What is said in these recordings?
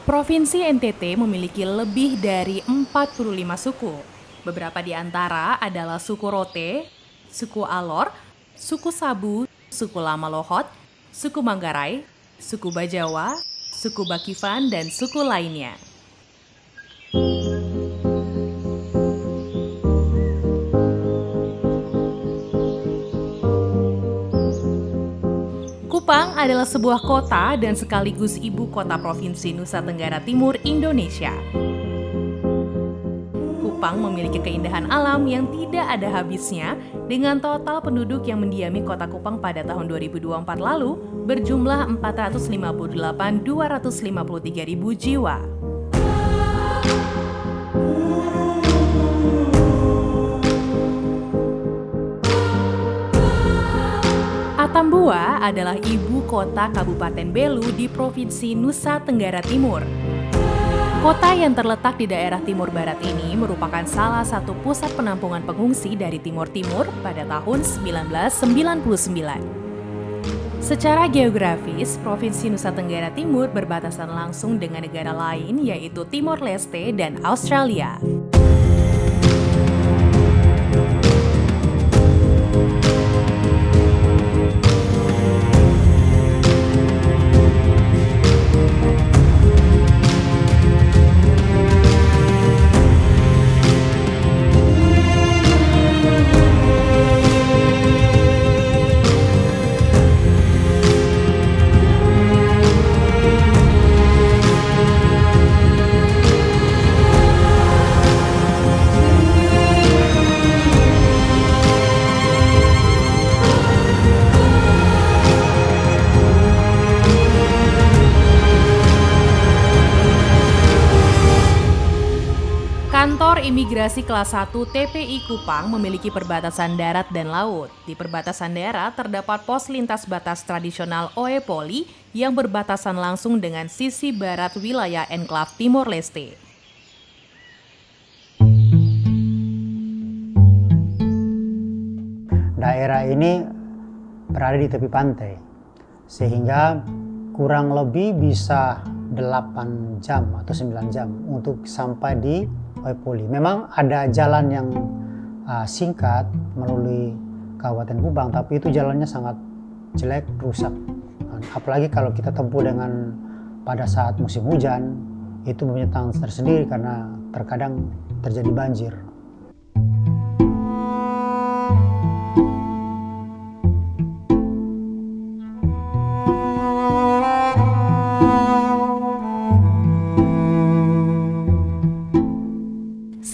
Provinsi NTT memiliki lebih dari 45 suku. Beberapa di antara adalah suku Rote, suku Alor, suku Sabu, suku Lama Lohot, suku Manggarai, suku Bajawa, suku Bakifan, dan suku lainnya. Kupang adalah sebuah kota dan sekaligus ibu kota Provinsi Nusa Tenggara Timur, Indonesia. Kupang memiliki keindahan alam yang tidak ada habisnya dengan total penduduk yang mendiami kota Kupang pada tahun 2024 lalu berjumlah 458.253.000 jiwa. Atambua adalah ibu kota Kabupaten Belu di Provinsi Nusa Tenggara Timur. Kota yang terletak di daerah Timur Barat ini merupakan salah satu pusat penampungan pengungsi dari Timur Timur pada tahun 1999. Secara geografis, Provinsi Nusa Tenggara Timur berbatasan langsung dengan negara lain yaitu Timor Leste dan Australia. Kantor Imigrasi Kelas 1 TPI Kupang memiliki perbatasan darat dan laut. Di perbatasan darat terdapat pos lintas batas tradisional Oe Poli yang berbatasan langsung dengan sisi barat wilayah enklave Timor Leste. Daerah ini berada di tepi pantai, sehingga kurang lebih bisa 8 jam atau 9 jam untuk sampai di Oepoli. Memang ada jalan yang singkat melalui Kabupaten Kupang, tapi itu jalannya sangat jelek, rusak. Apalagi kalau kita tempuh dengan pada saat musim hujan, itu punya tantangan tersendiri karena terkadang terjadi banjir.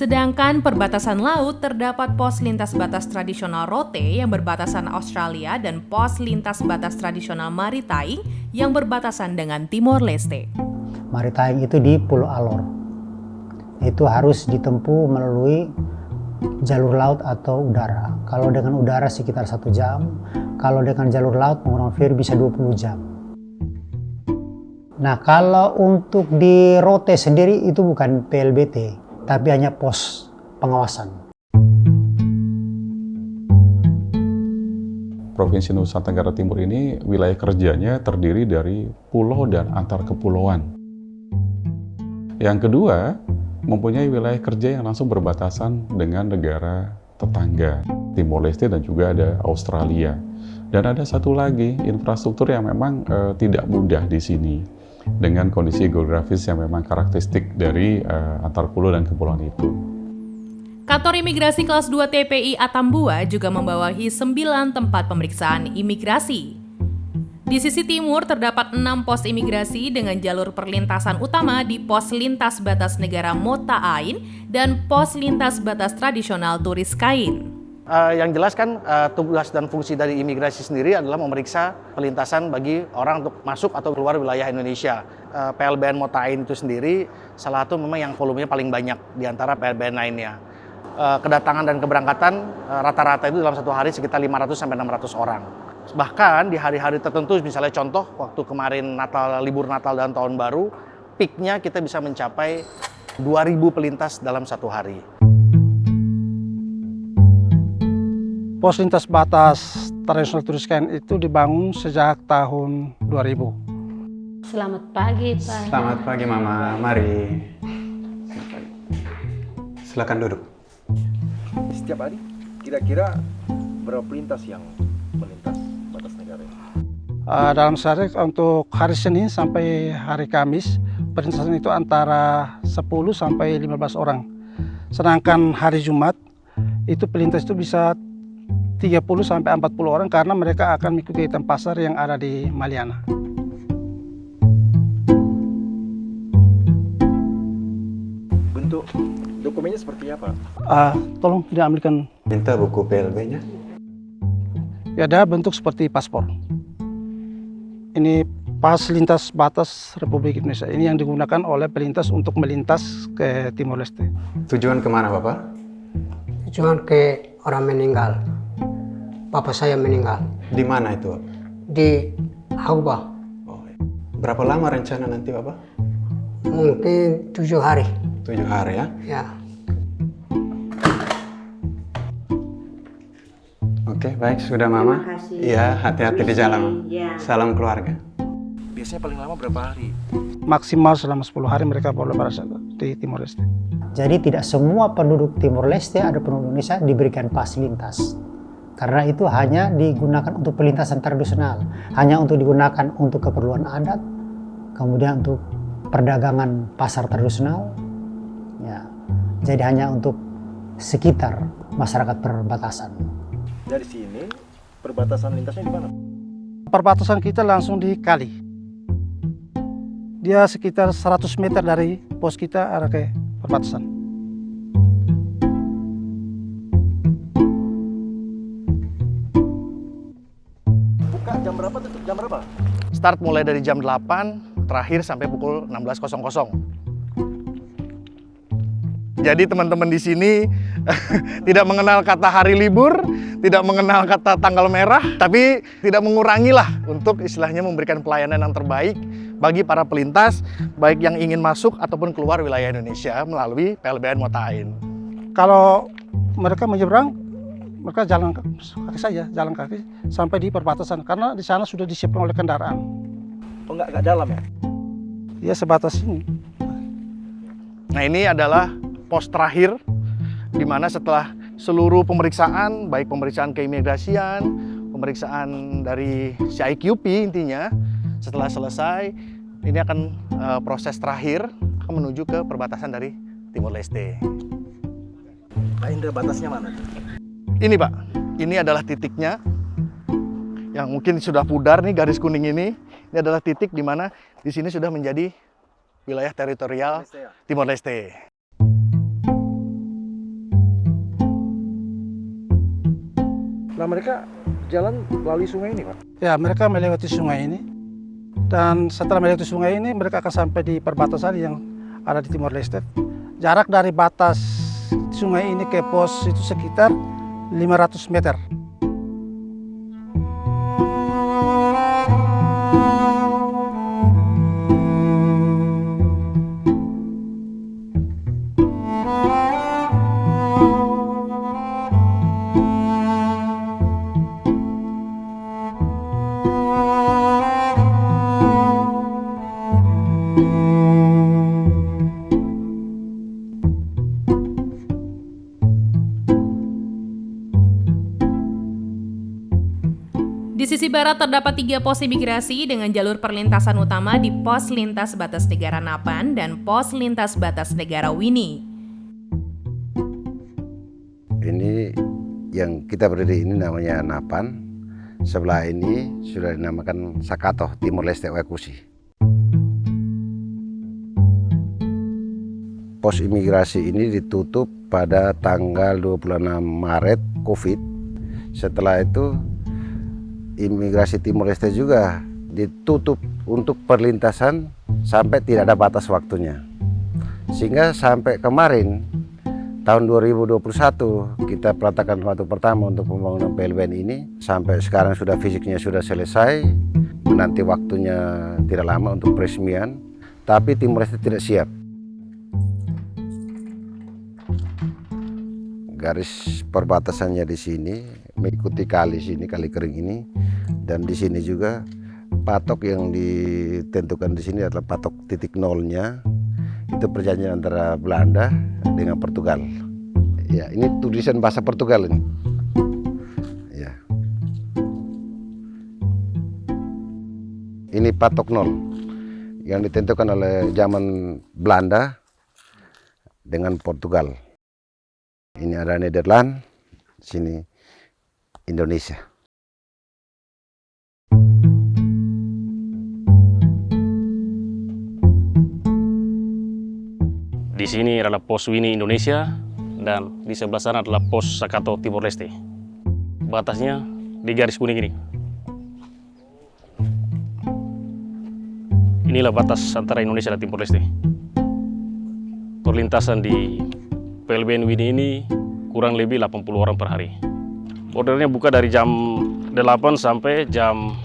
Sedangkan perbatasan laut terdapat pos lintas batas tradisional Rote yang berbatasan Australia dan pos lintas batas tradisional Maritaing yang berbatasan dengan Timor Leste. Maritaing itu di Pulau Alor. Itu harus ditempuh melalui jalur laut atau udara. Kalau dengan udara sekitar 1 jam, kalau dengan jalur laut menggunakan feri bisa 20 jam. Nah, kalau untuk di Rote sendiri itu bukan PLBT, tapi hanya pos pengawasan. Provinsi Nusa Tenggara Timur ini wilayah kerjanya terdiri dari pulau dan antar kepulauan. Yang kedua, mempunyai wilayah kerja yang langsung berbatasan dengan negara tetangga, Timor Leste dan juga ada Australia. Dan ada satu lagi, infrastruktur yang memang tidak mudah di sini, dengan kondisi geografis yang memang karakteristik dari antar pulau dan kepulauan itu. Kantor Imigrasi Kelas 2 TPI Atambua juga membawahi 9 tempat pemeriksaan imigrasi. Di sisi timur terdapat 6 pos imigrasi dengan jalur perlintasan utama di pos lintas batas negara Mota Ain dan pos lintas batas tradisional Turis Kain. Yang jelas kan tugas dan fungsi dari imigrasi sendiri adalah memeriksa perlintasan bagi orang untuk masuk atau keluar wilayah Indonesia. PLBN Motain itu sendiri salah satu memang yang volumenya paling banyak di antara PLBN lainnya. Kedatangan dan keberangkatan rata-rata itu dalam satu hari sekitar 500-600 orang. Bahkan di hari-hari tertentu, misalnya contoh waktu kemarin libur Natal dan Tahun Baru, peaknya kita bisa mencapai 2.000 pelintas dalam satu hari. Pos lintas batas tradisional Turis Kain itu dibangun sejak tahun 2000. Selamat pagi, Pak. Selamat pagi, Mama. Mari. Silakan duduk. Setiap hari kira-kira berapa pelintas yang melintas batas negara ini? Dalam sehari untuk hari Senin sampai hari Kamis, perlintasan itu antara 10 sampai 15 orang. Sedangkan hari Jumat, itu pelintas itu bisa 30 sampai 40 orang karena mereka akan mengikuti kegiatan pasar yang ada di Maliana. Bentuk dokumennya seperti apa? Tolong diambilkan. Minta buku PLB-nya. Ya, ada bentuk seperti paspor. Ini pas lintas batas Republik Indonesia. Ini yang digunakan oleh pelintas untuk melintas ke Timor Leste. Tujuan kemana, Bapak? Tujuan ke orang meninggal. Bapak saya meninggal Di mana itu, Bapak? di Hauba. Oh, berapa lama rencana nanti, Bapak? Mungkin 7 hari. 7 hari ya? Ya. Oke, baik. Sudah, Mama? Terima kasih. Iya, hati-hati di jalan. Ya. Salam keluarga. Biasanya paling lama berapa hari? Maksimal selama 10 hari mereka boleh berada di Timor Leste. Jadi tidak semua penduduk Timor Leste ada penduduk Indonesia diberikan pas lintas. Karena itu hanya digunakan untuk perlintasan tradisional, hanya untuk digunakan untuk keperluan adat, kemudian untuk perdagangan pasar tradisional, ya. Jadi hanya untuk sekitar masyarakat perbatasan. Dari sini perbatasan lintasnya di mana? Perbatasan kita langsung di kali. Dia sekitar 100 meter dari pos kita arah ke perbatasan. Buka jam berapa, tutup jam berapa? Start mulai dari jam 8, terakhir sampai pukul 16.00. Jadi teman-teman di sini tidak mengenal kata hari libur, tidak mengenal kata tanggal merah, tapi tidak mengurangi lah untuk istilahnya memberikan pelayanan yang terbaik bagi para pelintas, baik yang ingin masuk ataupun keluar wilayah Indonesia melalui PLBN Motain. Kalau mereka menyeberang, mereka jalan kaki saja, jalan kaki sampai di perbatasan karena di sana sudah disiapkan oleh kendaraan. Oh, nggak dalam ya? Ya sebatas ini. Nah, ini adalah pos terakhir di mana setelah seluruh pemeriksaan, baik pemeriksaan keimigrasian, pemeriksaan dari CIQP intinya, setelah selesai, ini akan proses terakhir akan menuju ke perbatasan dari Timor Leste. Nah, indra batasnya mana? Ini Pak, ini adalah titiknya yang mungkin sudah pudar nih garis kuning ini. Ini adalah titik di mana di sini sudah menjadi wilayah teritorial Timor Leste. Nah, mereka jalan melalui sungai ini, Pak? Ya, mereka melewati sungai ini. Dan setelah melewati sungai ini, mereka akan sampai di perbatasan yang ada di Timor Leste. Jarak dari batas sungai ini ke pos itu sekitar 500 meter. Di sisi barat terdapat 3 pos imigrasi dengan jalur perlintasan utama di pos lintas batas negara Napan dan pos lintas batas negara Wini. Ini yang kita berdiri ini namanya Napan. Sebelah ini sudah dinamakan Sakato, Timor Leste Wekusi. Pos imigrasi ini ditutup pada tanggal 26 Maret COVID. Setelah itu imigrasi Timor Leste juga ditutup untuk perlintasan sampai tidak ada batas waktunya. Sehingga sampai kemarin tahun 2021 kita peletakan waktu pertama untuk pembangunan PLBN ini. Sampai sekarang sudah fisiknya sudah selesai. Menanti waktunya tidak lama untuk peresmian. Tapi Timor Leste tidak siap. Garis perbatasannya di sini mengikuti kali sini, kali kering ini, dan di sini juga patok yang ditentukan di sini adalah patok titik nolnya. Itu perjanjian antara Belanda dengan Portugal. Ya, ini tulisan bahasa Portugal ini. Ya. Ini patok nol yang ditentukan oleh zaman Belanda dengan Portugal. Ini ada Nederland, sini Indonesia. Di sini adalah pos Wini Indonesia dan di sebelah sana adalah pos Sakato Timor Leste. Batasnya di garis kuning ini. Inilah batas antara Indonesia dan Timor Leste. Perlintasan di PLBN Wini ini kurang lebih 80 orang per hari. Bordernya buka dari jam 8 sampai jam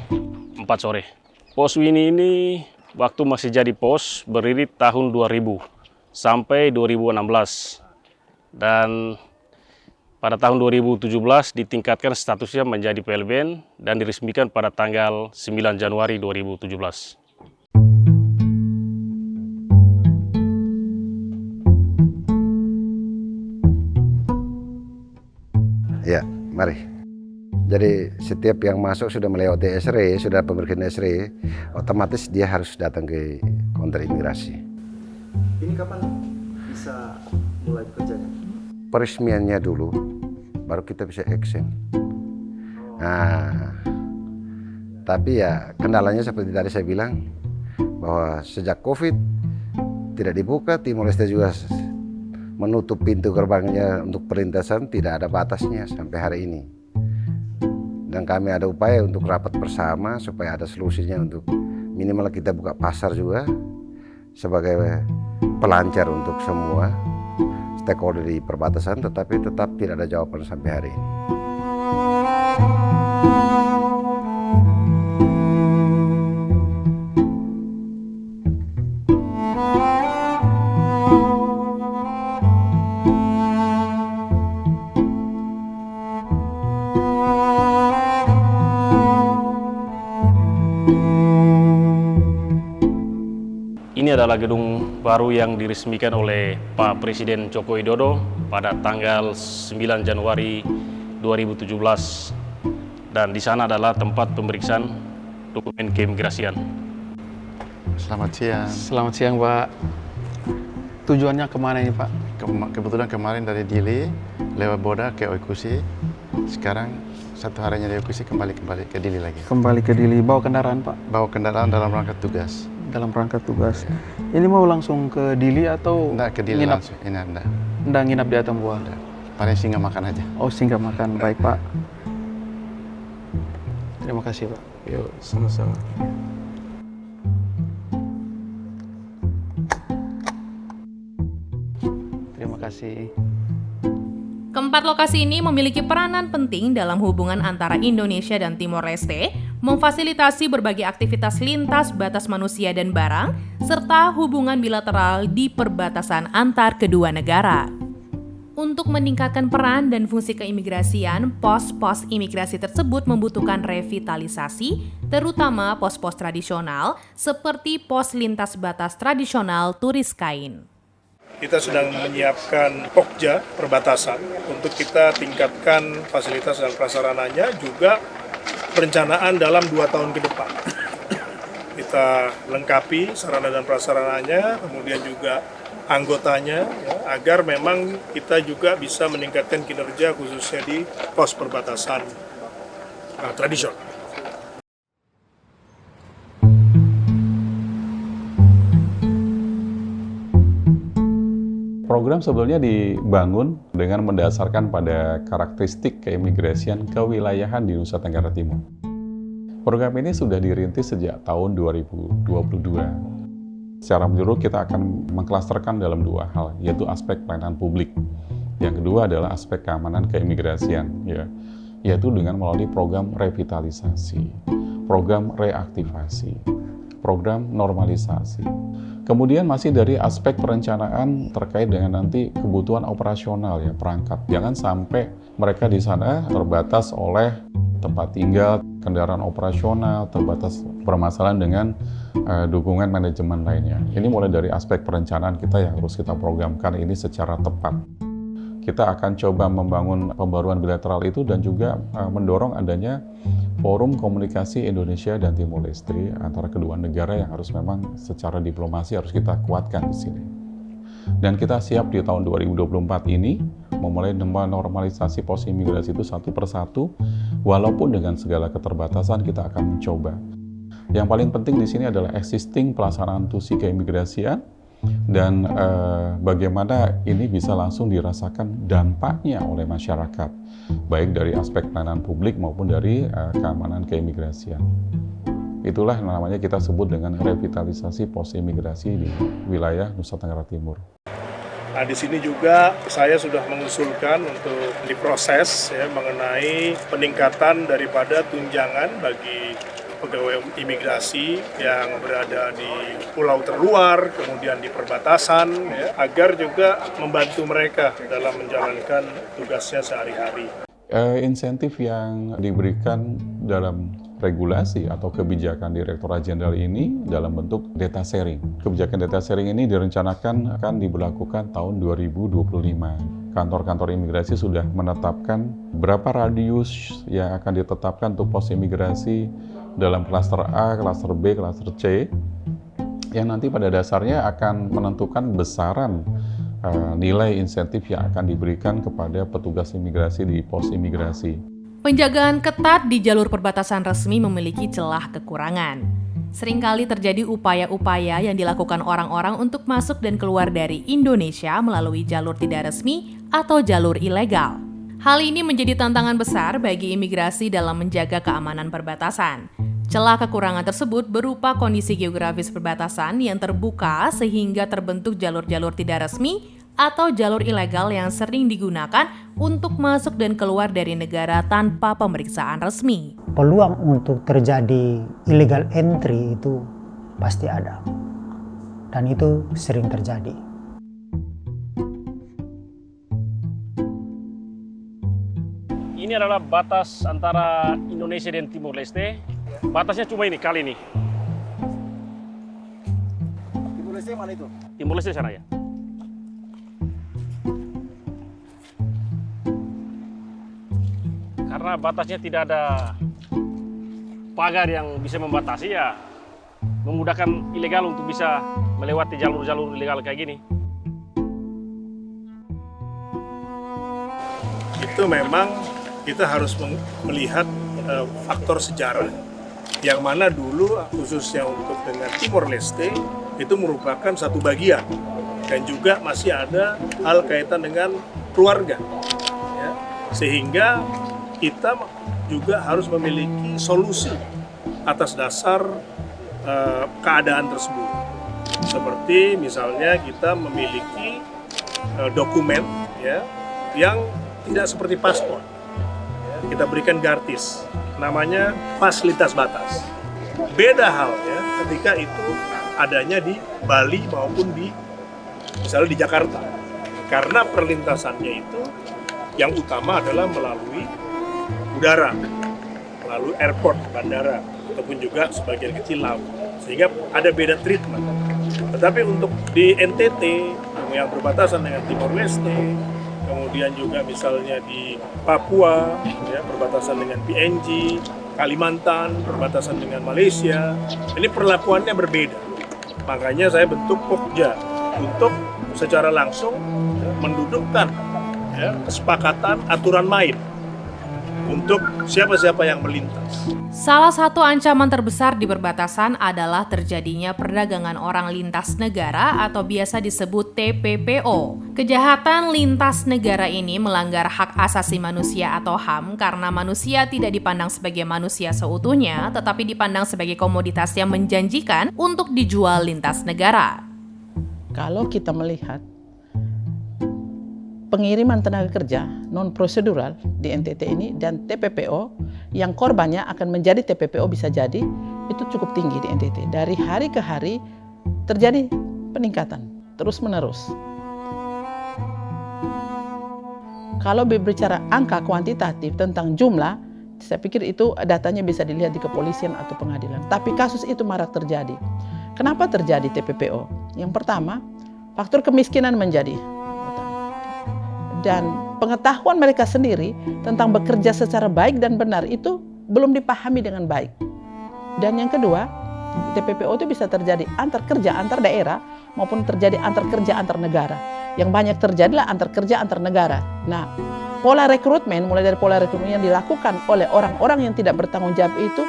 4 sore. Pos Wini ini waktu masih jadi pos berdiri tahun 2000. Sampai 2016 dan pada tahun 2017 ditingkatkan statusnya menjadi PLBN dan diresmikan pada tanggal 9 Januari 2017. Ya, mari. Jadi setiap yang masuk sudah melewati SRE, sudah pemeriksaan SRE, otomatis dia harus datang ke konter imigrasi. Ini kapan bisa mulai bekerjanya? Peresmiannya dulu, baru kita bisa action. Nah, tapi ya kendalanya seperti tadi saya bilang, bahwa sejak COVID tidak dibuka, Timor Leste juga menutup pintu gerbangnya untuk perlintasan, tidak ada batasnya sampai hari ini. Dan kami ada upaya untuk rapat bersama supaya ada solusinya untuk minimal kita buka pasar juga sebagai pelancar untuk semua stakeholder di perbatasan, tetapi tetap tidak ada jawaban sampai hari ini. Ini adalah gedung baru yang diresmikan oleh Pak Presiden Joko Widodo pada tanggal 9 Januari 2017 dan di sana adalah tempat pemeriksaan dokumen keimigrasian. Selamat siang. Selamat siang, Pak. Tujuannya kemana ini, Pak? Kebetulan kemarin dari Dili lewat Boda ke Oikusi. Sekarang satu harinya di Oikusi kembali ke Dili lagi. Kembali ke Dili. Bawa kendaraan, Pak? Bawa kendaraan dalam rangka tugas. Dalam rangka tugas. Ini mau langsung ke Dili atau Enggak, ke Dili nginap? langsung. Ini enggak. Enggak nginap di Atambua? Paling singgah makan aja. Oh, singgah makan. Baik, Pak. Terima kasih, Pak. Yuk, sama-sama. Terima kasih. Keempat lokasi ini memiliki peranan penting dalam hubungan antara Indonesia dan Timor Leste, memfasilitasi berbagai aktivitas lintas batas manusia dan barang, serta hubungan bilateral di perbatasan antar kedua negara. Untuk meningkatkan peran dan fungsi keimigrasian, pos-pos imigrasi tersebut membutuhkan revitalisasi, terutama pos-pos tradisional seperti pos lintas batas tradisional Turis Kain. Kita sedang menyiapkan pokja perbatasan untuk kita tingkatkan fasilitas dan prasarananya, juga perencanaan dalam 2 tahun ke depan. Kita lengkapi sarana dan prasarananya, kemudian juga anggotanya, ya, agar memang kita juga bisa meningkatkan kinerja khususnya di pos perbatasan tradisional. Program sebetulnya dibangun dengan mendasarkan pada karakteristik keimigrasian kewilayahan di Nusa Tenggara Timur. Program ini sudah dirintis sejak tahun 2022. Secara menyeluruh kita akan mengklasterkan dalam 2 hal, yaitu aspek pelayanan publik. Yang kedua adalah aspek keamanan keimigrasian, yaitu dengan melalui program revitalisasi, program reaktivasi, program normalisasi. Kemudian masih dari aspek perencanaan terkait dengan nanti kebutuhan operasional perangkat. Jangan sampai mereka di sana terbatas oleh tempat tinggal, kendaraan operasional, terbatas permasalahan dengan dukungan manajemen lainnya. Ini mulai dari aspek perencanaan kita yang harus kita programkan ini secara tepat. Kita akan coba membangun pembaruan bilateral itu dan juga mendorong adanya forum komunikasi Indonesia dan Timor Leste antara kedua negara yang harus memang secara diplomasi harus kita kuatkan di sini. Dan kita siap di tahun 2024 ini memulai normalisasi pos imigrasi itu satu persatu, walaupun dengan segala keterbatasan kita akan mencoba. Yang paling penting di sini adalah existing pelaksanaan tusi keimigrasian dan bagaimana ini bisa langsung dirasakan dampaknya oleh masyarakat, baik dari aspek pelayanan publik maupun dari keamanan keimigrasian. Itulah namanya kita sebut dengan revitalisasi pos imigrasi di wilayah Nusa Tenggara Timur. Nah, di sini juga saya sudah mengusulkan untuk diproses ya, mengenai peningkatan daripada tunjangan bagi pegawai imigrasi yang berada di pulau terluar, kemudian di perbatasan, ya, agar juga membantu mereka dalam menjalankan tugasnya sehari-hari. Insentif yang diberikan dalam regulasi atau kebijakan Direktorat Jenderal ini dalam bentuk data sharing. Kebijakan data sharing ini direncanakan akan diberlakukan tahun 2025. Kantor-kantor imigrasi sudah menetapkan berapa radius yang akan ditetapkan untuk pos imigrasi dalam klaster A, klaster B, klaster C, yang nanti pada dasarnya akan menentukan besaran nilai insentif yang akan diberikan kepada petugas imigrasi di pos imigrasi. Penjagaan ketat di jalur perbatasan resmi memiliki celah kekurangan. Seringkali terjadi upaya-upaya yang dilakukan orang-orang untuk masuk dan keluar dari Indonesia melalui jalur tidak resmi atau jalur ilegal. Hal ini menjadi tantangan besar bagi imigrasi dalam menjaga keamanan perbatasan. Celah kekurangan tersebut berupa kondisi geografis perbatasan yang terbuka sehingga terbentuk jalur-jalur tidak resmi atau jalur ilegal yang sering digunakan untuk masuk dan keluar dari negara tanpa pemeriksaan resmi. Peluang untuk terjadi illegal entry itu pasti ada, dan itu sering terjadi. Ini adalah batas antara Indonesia dan Timor Leste. Batasnya cuma ini, kali ini. Timor Leste mana itu? Timor Leste sana ya. Karena batasnya tidak ada pagar yang bisa membatasi, ya memudahkan ilegal untuk bisa melewati jalur-jalur ilegal kayak gini. Itu memang kita harus melihat faktor sejarah, yang mana dulu khususnya untuk dengan Timor Leste itu merupakan satu bagian, dan juga masih ada hal kaitan dengan keluarga, ya. Sehingga kita juga harus memiliki solusi atas dasar keadaan tersebut. Seperti misalnya kita memiliki dokumen, ya, yang tidak seperti paspor. Kita berikan gratis, namanya fasilitas batas. Beda halnya ketika itu adanya di Bali maupun di misalnya di Jakarta. Karena perlintasannya itu yang utama adalah melalui udara, melalui airport, bandara, ataupun juga sebagian kecil laut, sehingga ada beda treatment. Tetapi untuk di NTT yang berbatasan dengan Timor Leste, kemudian juga misalnya di Papua, ya, berbatasan dengan PNG, Kalimantan, berbatasan dengan Malaysia, ini perlakuannya berbeda. Makanya saya bentuk Pokja untuk secara langsung mendudukkan, ya, kesepakatan aturan main untuk siapa-siapa yang melintas. Salah satu ancaman terbesar di perbatasan adalah terjadinya perdagangan orang lintas negara atau biasa disebut TPPO. Kejahatan lintas negara ini melanggar hak asasi manusia atau HAM karena manusia tidak dipandang sebagai manusia seutuhnya, tetapi dipandang sebagai komoditas yang menjanjikan untuk dijual lintas negara. Kalau kita melihat pengiriman tenaga kerja non-prosedural di NTT ini dan TPPO yang korbannya akan menjadi TPPO bisa jadi itu cukup tinggi di NTT. Dari hari ke hari terjadi peningkatan terus-menerus. Kalau berbicara angka kuantitatif tentang jumlah, Saya pikir itu datanya bisa dilihat di kepolisian atau pengadilan. Tapi kasus itu marak terjadi. Kenapa terjadi TPPO? Yang pertama, faktor kemiskinan menjadi. Dan pengetahuan mereka sendiri tentang bekerja secara baik dan benar itu belum dipahami dengan baik. Dan yang kedua, TPPO itu bisa terjadi antar kerja antar daerah maupun terjadi antar kerja antar negara. Yang banyak terjadilah antar kerja antar negara. Nah, pola rekrutmen, mulai dari pola rekrutmen yang dilakukan oleh orang-orang yang tidak bertanggung jawab itu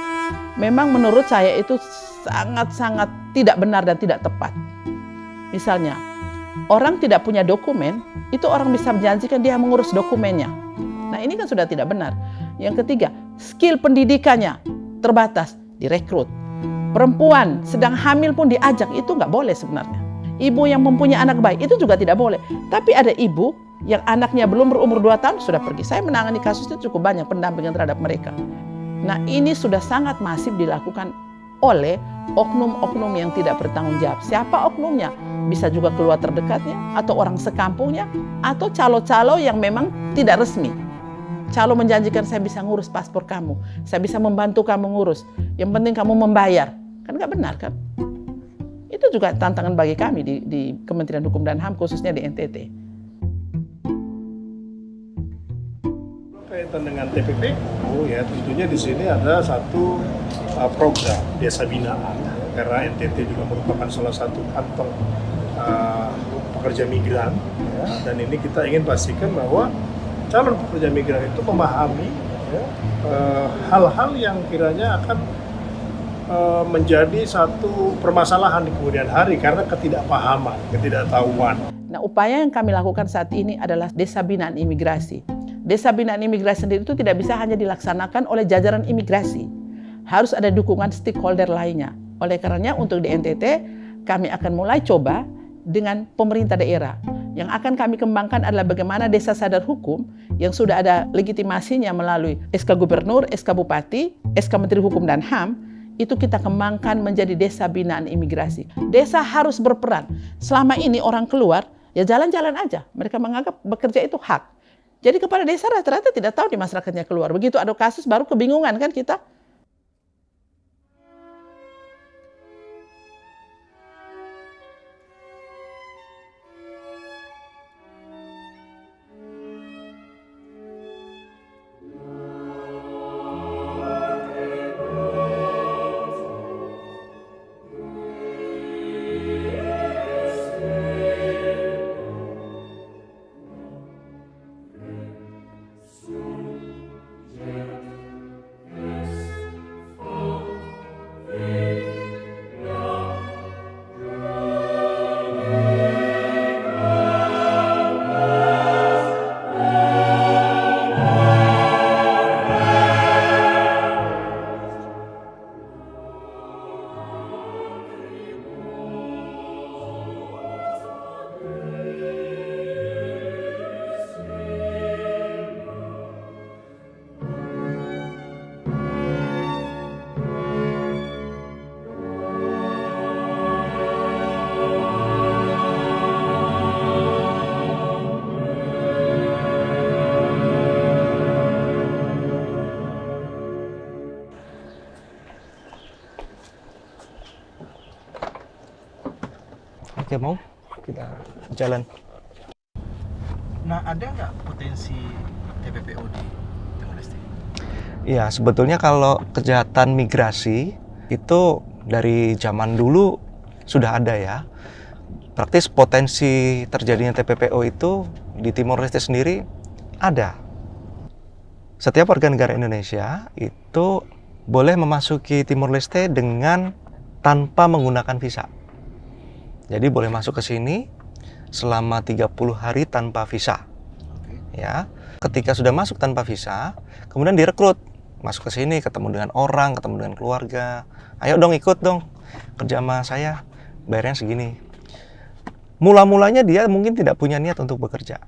memang menurut saya itu sangat-sangat tidak benar dan tidak tepat. Misalnya, orang tidak punya dokumen, itu orang bisa menjanjikan dia mengurus dokumennya. Nah, ini kan sudah tidak benar. Yang ketiga, skill pendidikannya terbatas, direkrut. Perempuan sedang hamil pun diajak, itu nggak boleh sebenarnya. Ibu yang mempunyai anak bayi, itu juga tidak boleh. Tapi ada ibu yang anaknya belum berumur 2 tahun sudah pergi. Saya menangani kasus itu cukup banyak pendampingan terhadap mereka. Nah, ini sudah sangat masif dilakukan oleh oknum-oknum yang tidak bertanggung jawab. Siapa oknumnya? Bisa juga keluarga terdekatnya, atau orang sekampungnya, atau calo-calo yang memang tidak resmi. Calo menjanjikan saya bisa ngurus paspor kamu, saya bisa membantu kamu ngurus, yang penting kamu membayar. Kan nggak benar kan? Itu juga tantangan bagi kami di Kementerian Hukum dan HAM, khususnya di NTT. Kaitan dengan TPPO, ya tentunya di sini ada satu program desa binaan, karena NTT juga merupakan salah satu kantong pekerja migran, ya, dan ini kita ingin pastikan bahwa calon pekerja migran itu memahami hal-hal yang kiranya akan menjadi satu permasalahan di kemudian hari karena ketidakpahaman, ketidaktahuan. Nah, upaya yang kami lakukan saat ini adalah desa binaan imigrasi. Desa binaan imigrasi sendiri itu tidak bisa hanya dilaksanakan oleh jajaran imigrasi. Harus ada dukungan stakeholder lainnya. Oleh karenanya untuk di NTT kami akan mulai coba dengan pemerintah daerah. Yang akan kami kembangkan adalah bagaimana desa sadar hukum yang sudah ada legitimasinya melalui SK Gubernur, SK Bupati, SK Menteri Hukum dan HAM, itu kita kembangkan menjadi desa binaan imigrasi. Desa harus berperan. Selama ini orang keluar, ya jalan-jalan aja. Mereka menganggap bekerja itu hak. Jadi kepala desa rata-rata tidak tahu di masyarakatnya keluar. Begitu ada kasus baru kebingungan kan kita. Oke, mau kita jalan. Nah, ada nggak potensi TPPO di Timor Leste? Iya, sebetulnya kalau kejahatan migrasi itu dari zaman dulu sudah ada ya. Praktis potensi terjadinya TPPO itu di Timor Leste sendiri ada. Setiap warga negara Indonesia itu boleh memasuki Timor Leste dengan tanpa menggunakan visa. Jadi boleh masuk ke sini selama 30 hari tanpa visa. Ya. Ketika sudah masuk tanpa visa, kemudian direkrut. Masuk ke sini, ketemu dengan orang, ketemu dengan keluarga. Ayo dong ikut dong, kerja sama saya, bayarnya segini. Mula-mulanya dia mungkin tidak punya niat untuk bekerja.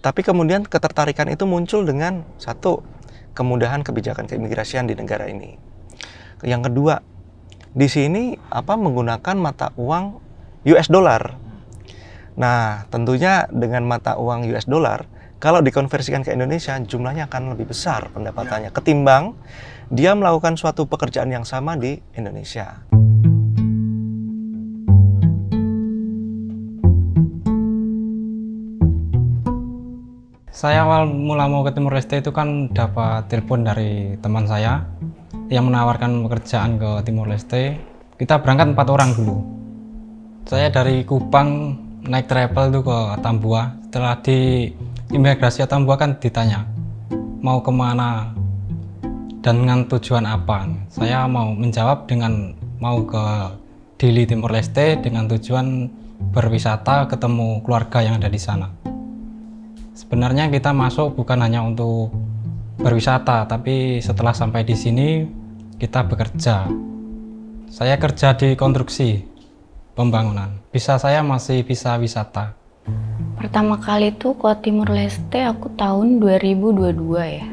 Tapi kemudian ketertarikan itu muncul dengan satu, kemudahan kebijakan keimigrasian di negara ini. Yang kedua, di sini menggunakan mata uang US dollar. Nah, tentunya dengan mata uang US dollar, Kalau dikonversikan ke Indonesia, jumlahnya akan lebih besar pendapatannya ketimbang dia melakukan suatu pekerjaan yang sama di Indonesia. Saya awal mula mau ke Timor Leste itu kan dapat telepon dari teman saya yang menawarkan pekerjaan ke Timor Leste. Kita berangkat 4 orang dulu. Saya dari Kupang naik travel itu ke Tambua. Setelah di imigrasi Tambua kan ditanya mau kemana dan dengan tujuan apa. Saya mau menjawab dengan mau ke Dili Timor Leste dengan tujuan berwisata, ketemu keluarga yang ada di sana. Sebenarnya kita masuk bukan hanya untuk berwisata, tapi setelah sampai di sini kita bekerja. Saya kerja di konstruksi pembangunan. Visa saya masih visa wisata. Pertama kali tuh ke Timor Leste aku tahun 2022 ya.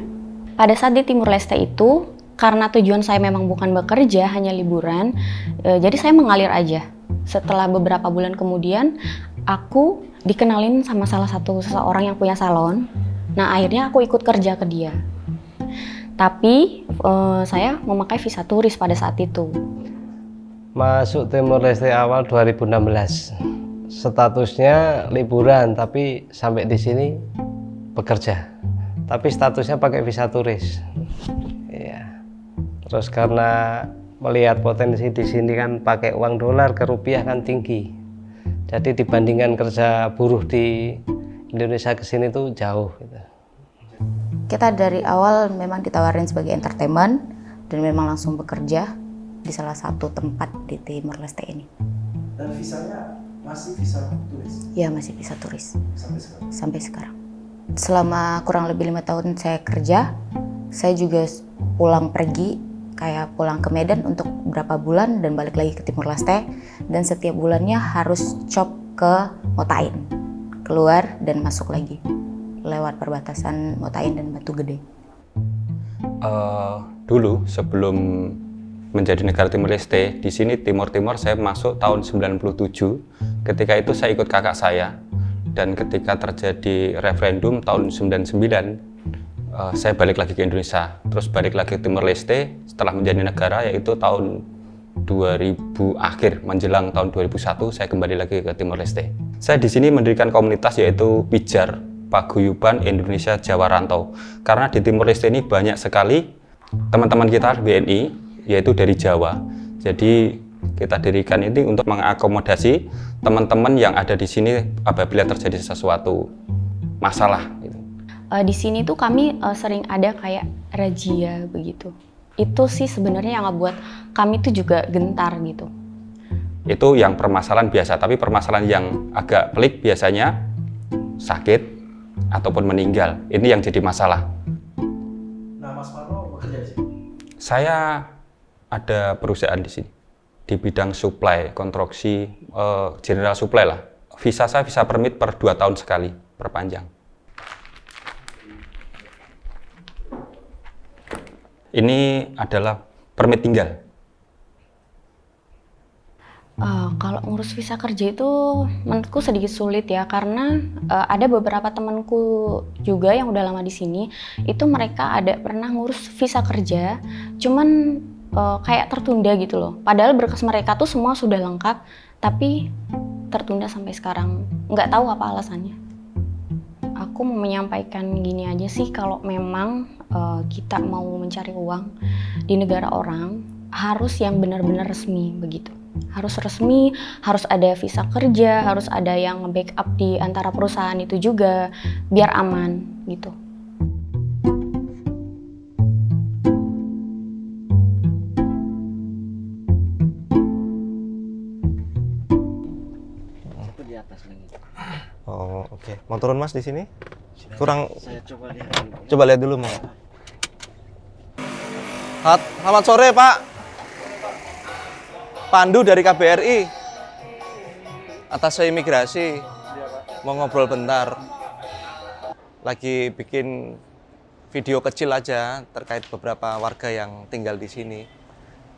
Pada saat di Timor Leste itu, karena tujuan saya memang bukan bekerja, hanya liburan, jadi saya mengalir aja. Setelah beberapa bulan kemudian, aku dikenalin sama salah satu seseorang yang punya salon. Nah, akhirnya aku ikut kerja ke dia. Tapi saya memakai visa turis pada saat itu. Masuk Timor Leste awal 2016. Statusnya liburan, tapi sampai di sini bekerja. Tapi statusnya pakai visa turis. Iya. Terus karena melihat potensi di sini kan pakai uang dolar ke rupiah kan tinggi. Jadi dibandingkan kerja buruh di Indonesia ke sini tuh jauh gitu. Kita dari awal memang ditawarin sebagai entertainment dan memang langsung bekerja di salah satu tempat di Timor Leste ini. Dan visanya masih visa turis? Ya, masih visa turis. Sampai sekarang? Sampai sekarang. Selama kurang lebih 5 tahun saya kerja, saya juga pulang pergi, kayak pulang ke Medan untuk beberapa bulan dan balik lagi ke Timor Leste, dan setiap bulannya harus chop ke Motain, keluar dan masuk lagi lewat perbatasan Motain dan Batu Gede. Dulu sebelum menjadi negara Timor Leste, di sini Timor saya masuk tahun 97. Ketika itu saya ikut kakak saya, dan ketika terjadi referendum tahun 99, saya balik lagi ke Indonesia, terus balik lagi ke Timor Leste setelah menjadi negara, yaitu tahun 2000 akhir menjelang tahun 2001 saya kembali lagi ke Timor Leste. Saya di sini mendirikan komunitas yaitu PIJAR, Paguyuban Indonesia Jawa Rantau. Karena di Timor Leste ini banyak sekali teman-teman kita WNI yaitu dari Jawa. Jadi kita dirikan ini untuk mengakomodasi teman-teman yang ada di sini apabila terjadi sesuatu masalah. Di sini tuh kami sering ada kayak razia begitu. Itu sih sebenarnya yang ngebuat kami tuh juga gentar gitu. Itu yang permasalahan biasa, tapi permasalahan yang agak pelik biasanya sakit ataupun meninggal. Ini yang jadi masalah. Nah, Mas Marno bekerja di sini? Saya ada perusahaan di sini di bidang supply, konstruksi, general supply lah. Visa saya visa permit per 2 tahun sekali, perpanjang. Ini adalah permit tinggal. Kalau ngurus visa kerja itu menurutku sedikit sulit ya, karena ada beberapa temanku juga yang udah lama di sini, itu mereka ada pernah ngurus visa kerja, cuman kayak tertunda gitu loh. Padahal berkas mereka tuh semua sudah lengkap, tapi tertunda sampai sekarang. Nggak tahu apa alasannya. Aku mau menyampaikan gini aja sih, kalau memang kita mau mencari uang di negara orang, harus yang benar-benar resmi begitu. Harus resmi, harus ada visa kerja, harus ada yang nge-backup di antara perusahaan itu juga, biar aman gitu. Oh, oke. Mau turun Mas di sini? Kurang. Saya coba lihat dulu, Mas. Selamat sore, Pak. Pandu dari KBRI. Atas imigrasi. Mau ngobrol bentar. Lagi bikin video kecil aja terkait beberapa warga yang tinggal di sini.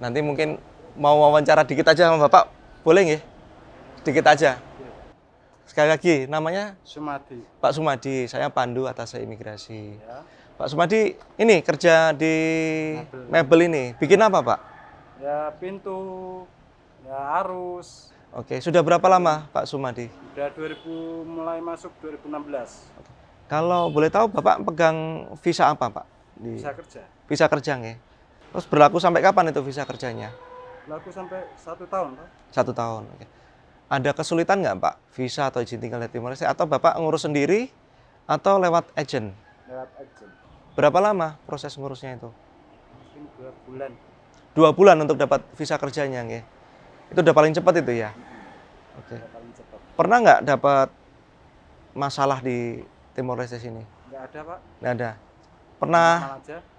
Nanti mungkin mau wawancara dikit aja sama Bapak. Boleh nggih? Sedikit aja. Sekali lagi, namanya? Sumadi. Pak Sumadi, saya Pandu Atasé Imigrasi. Ya. Pak Sumadi, ini kerja di mebel ini, bikin apa Pak? Ya pintu, ya arus. Oke, sudah berapa lama Pak Sumadi? Sudah mulai masuk 2016. Kalau boleh tahu Bapak pegang visa apa Pak? Visa kerja. Visa kerja nggih. Terus berlaku sampai kapan itu visa kerjanya? Berlaku sampai 1 tahun Pak. 1 tahun, oke. Ada kesulitan nggak Pak visa atau izin tinggal di Timor Leste? Atau Bapak ngurus sendiri atau lewat agent? Lewat agent. Berapa lama proses ngurusnya itu? Mungkin 2 bulan. 2 bulan untuk dapat visa kerjanya, nggih. Itu udah paling cepat itu ya? Oke. Paling cepat. Pernah nggak dapat masalah di Timor Leste sini? Nggak ada Pak. Nggak ada. Pernah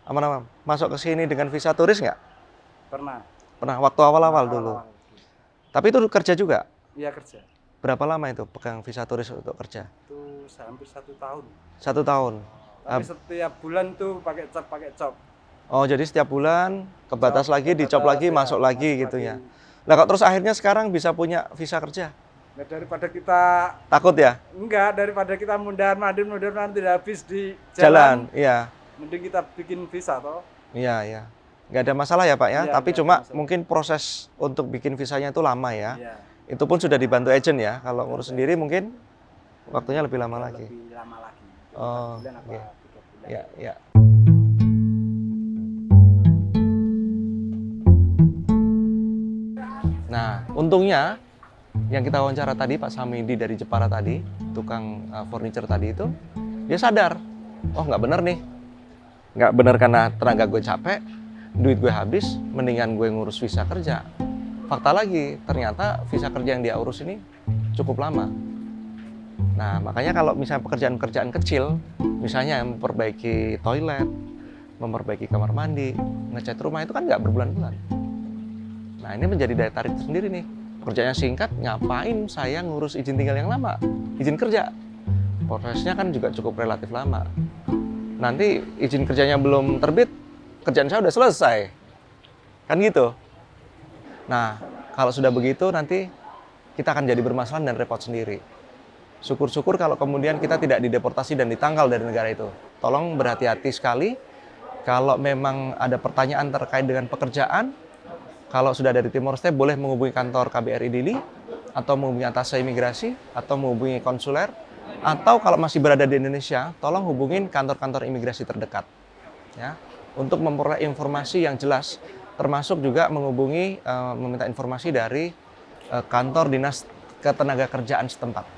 Aman-aman. masuk ke sini dengan visa turis nggak? Pernah. Pernah, waktu awal-awal dulu. Tapi itu kerja juga? Iya kerja. Berapa lama itu pegang visa turis untuk kerja? Itu hampir 1 tahun. 1 tahun. Tapi setiap bulan tuh pakai cop. Oh, jadi setiap bulan kebatas lagi, dicop lagi, masuk lagi gitu ya. Nah, kok terus akhirnya sekarang bisa punya visa kerja? Nah, daripada kita takut ya? Enggak, daripada kita mundar-mandir tidak habis di jalan. Iya. Mending kita bikin visa toh. Iya, iya. Nggak ada masalah ya Pak ya, Iya, tapi cuma mungkin proses untuk bikin visanya itu lama ya. Iya. Itu pun sudah dibantu agent ya. Kalau ngurus sendiri mungkin waktunya lebih lama lagi. Lebih lama lagi. Oh, oke. Ya, ya. Nah, untungnya yang kita wawancara tadi Pak Samidi dari Jepara tadi, tukang furniture tadi itu, dia sadar, oh nggak bener nih, nggak bener karena tenaga gue capek, duit gue habis, mendingan gue ngurus visa kerja. Fakta lagi, ternyata visa kerja yang dia urus ini cukup lama. Nah, makanya kalau misalnya pekerjaan-pekerjaan kecil, misalnya memperbaiki toilet, memperbaiki kamar mandi, ngecat rumah itu kan nggak berbulan-bulan. Nah, ini menjadi daya tarik tersendiri nih. Pekerjaannya singkat, ngapain saya ngurus izin tinggal yang lama? Izin kerja. Prosesnya kan juga cukup relatif lama. Nanti izin kerjanya belum terbit, kerjaan saya udah selesai. Kan gitu. Nah, kalau sudah begitu nanti kita akan jadi bermasalah dan repot sendiri. Syukur-syukur kalau kemudian kita tidak dideportasi dan ditangkal dari negara itu. Tolong berhati-hati sekali. Kalau memang ada pertanyaan terkait dengan pekerjaan, kalau sudah dari Timor Leste boleh menghubungi kantor KBRI Dili, atau menghubungi atasé imigrasi, atau menghubungi konsuler, atau kalau masih berada di Indonesia, tolong hubungin kantor-kantor imigrasi terdekat, ya, untuk memperoleh informasi yang jelas, termasuk juga menghubungi meminta informasi dari kantor dinas ketenagakerjaan setempat.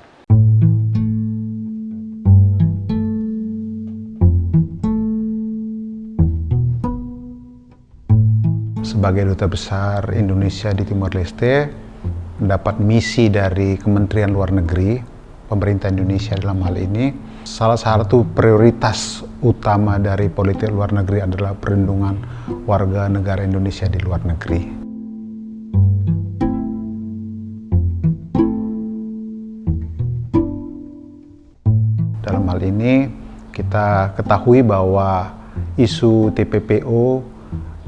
Sebagai Duta Besar Indonesia di Timor Leste, mendapat misi dari Kementerian Luar Negeri, pemerintah Indonesia dalam hal ini, salah satu prioritas utama dari politik luar negeri adalah perlindungan warga negara Indonesia di luar negeri. Dalam hal ini, kita ketahui bahwa isu TPPO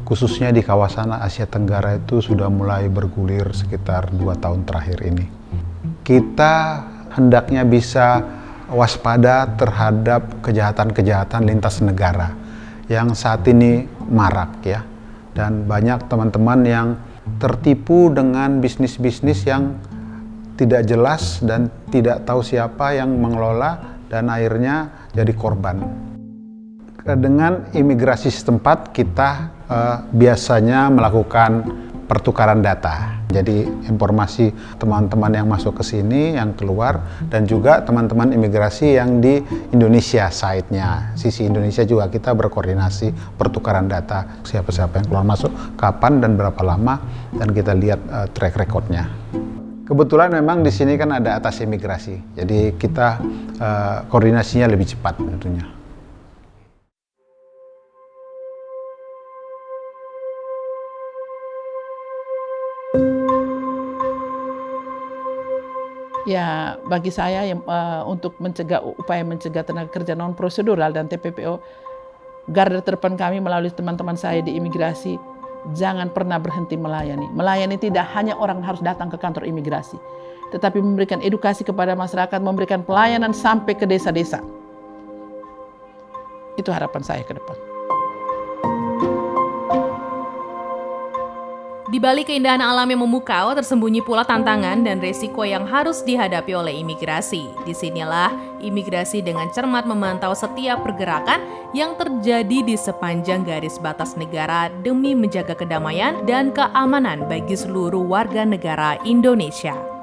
khususnya di kawasan Asia Tenggara itu sudah mulai bergulir sekitar 2 tahun terakhir ini. Kita hendaknya bisa waspada terhadap kejahatan-kejahatan lintas negara yang saat ini marak ya. Dan banyak teman-teman yang tertipu dengan bisnis-bisnis yang tidak jelas dan tidak tahu siapa yang mengelola dan akhirnya jadi korban. Dengan imigrasi setempat kita biasanya melakukan pertukaran data. Jadi informasi teman-teman yang masuk ke sini, yang keluar, dan juga teman-teman imigrasi yang di Indonesia side-nya. Sisi Indonesia juga kita berkoordinasi pertukaran data. Siapa-siapa yang keluar masuk, kapan dan berapa lama, dan kita lihat track record-nya. Kebetulan memang di sini kan ada atasé imigrasi. Jadi kita koordinasinya lebih cepat tentunya. Ya, bagi saya untuk upaya mencegah tenaga kerja non prosedural dan TPPO, garda terdepan kami melalui teman-teman saya di imigrasi, jangan pernah berhenti melayani. Melayani tidak hanya orang harus datang ke kantor imigrasi, tetapi memberikan edukasi kepada masyarakat, memberikan pelayanan sampai ke desa-desa. Itu harapan saya ke depan. Di balik keindahan alam yang memukau, tersembunyi pula tantangan dan resiko yang harus dihadapi oleh imigrasi. Disinilah imigrasi dengan cermat memantau setiap pergerakan yang terjadi di sepanjang garis batas negara demi menjaga kedamaian dan keamanan bagi seluruh warga negara Indonesia.